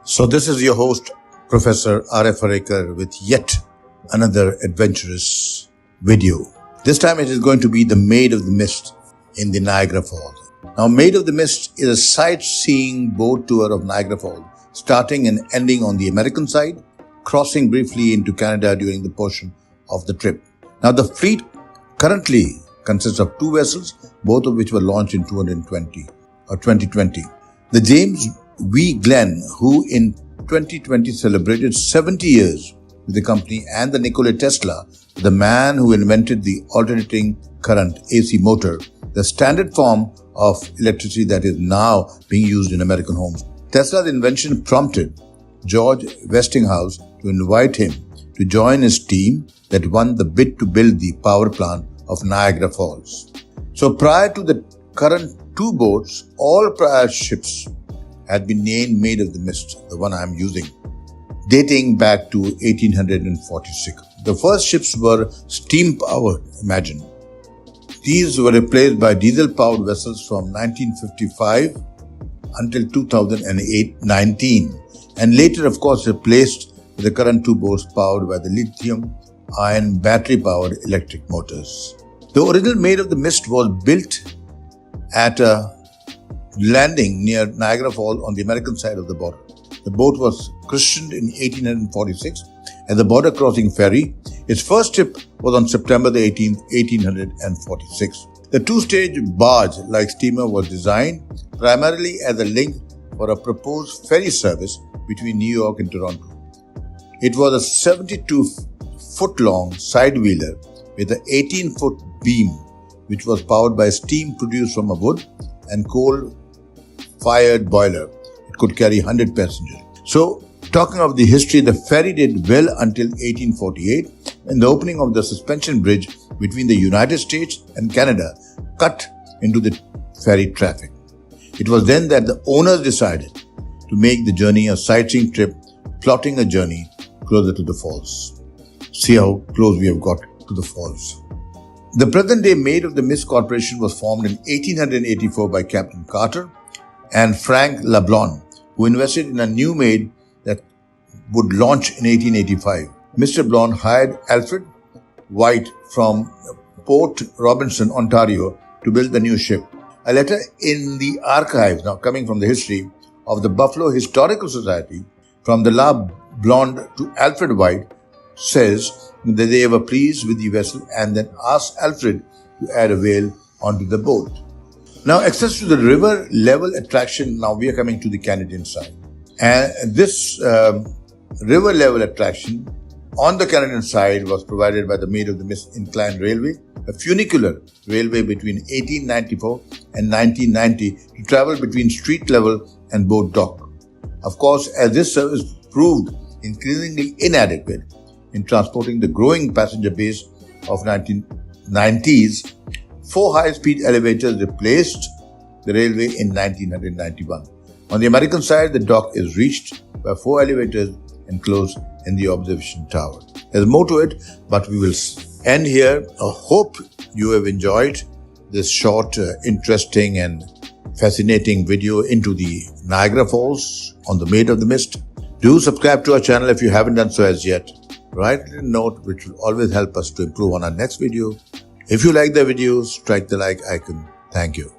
So this is your host, Professor Arif Herekar, with yet another adventurous video. This time it is going to be the Maid of the Mist in the Niagara Falls. Now, Maid of the Mist is a sightseeing boat tour of Niagara Falls, starting and ending on the American side, crossing briefly into Canada during the portion of the trip. Now, the fleet currently consists of 2 vessels, both of which were launched in 2020. The James V. Glenn, who in 2020 celebrated 70 years with the company, and the Nikola Tesla, the man who invented the alternating current AC motor, the standard form of electricity that is now being used in American homes. Tesla's invention prompted George Westinghouse to invite him to join his team that won the bid to build the power plant of Niagara Falls. So prior to the current 2 boats, all prior ships had been named Maid of the Mist, the one I am using, dating back to 1846. The first ships were steam-powered, imagine. These were replaced by diesel-powered vessels from 1955 until 2019, and later, of course, replaced with the current 2 boats powered by the lithium-ion battery-powered electric motors. The original Maid of the Mist was built at a landing near Niagara Falls on the American side of the border. The boat was christened in 1846 as the border crossing ferry. Its first trip was on September 18, 1846. The 2-stage barge-like steamer was designed primarily as a link for a proposed ferry service between New York and Toronto. It was a 72-foot-long side-wheeler with an 18-foot beam, which was powered by steam produced from a wood and coal-fired boiler. It could carry 100 passengers. So, talking of the history, the ferry did well until 1848, when the opening of the suspension bridge between the United States and Canada cut into the ferry traffic. It was then that the owners decided to make the journey a sightseeing trip, plotting a journey closer to the falls. See how close we have got to the falls. The present-day Maid of the Mist Corporation was formed in 1884 by Captain Carter and Frank LeBlanc, who invested in a new Maid that would launch in 1885. Mr. Blanc hired Alfred White from Port Robinson, Ontario, to build the new ship. A letter in the archives, now coming from the history of the Buffalo Historical Society, from the LeBlanc to Alfred White, says that they were pleased with the vessel and then asked Alfred to add a whale onto the boat. Now, access to the river level attraction, now we are coming to the Canadian side. And this river level attraction on the Canadian side was provided by the Maid of the Mist Inclined Railway, a funicular railway between 1894 and 1990 to travel between street level and boat dock. Of course, as this service proved increasingly inadequate in transporting the growing passenger base of 1990s, 4 high-speed elevators replaced the railway in 1991. On the American side, the dock is reached by 4 elevators enclosed in the observation tower. There's more to it, but we will end here. I hope you have enjoyed this short, interesting and fascinating video into the Niagara Falls on the Maid of the Mist. Do subscribe to our channel if you haven't done so as yet. Write a note which will always help us to improve on our next video. If you like the videos, strike the like icon. Thank you.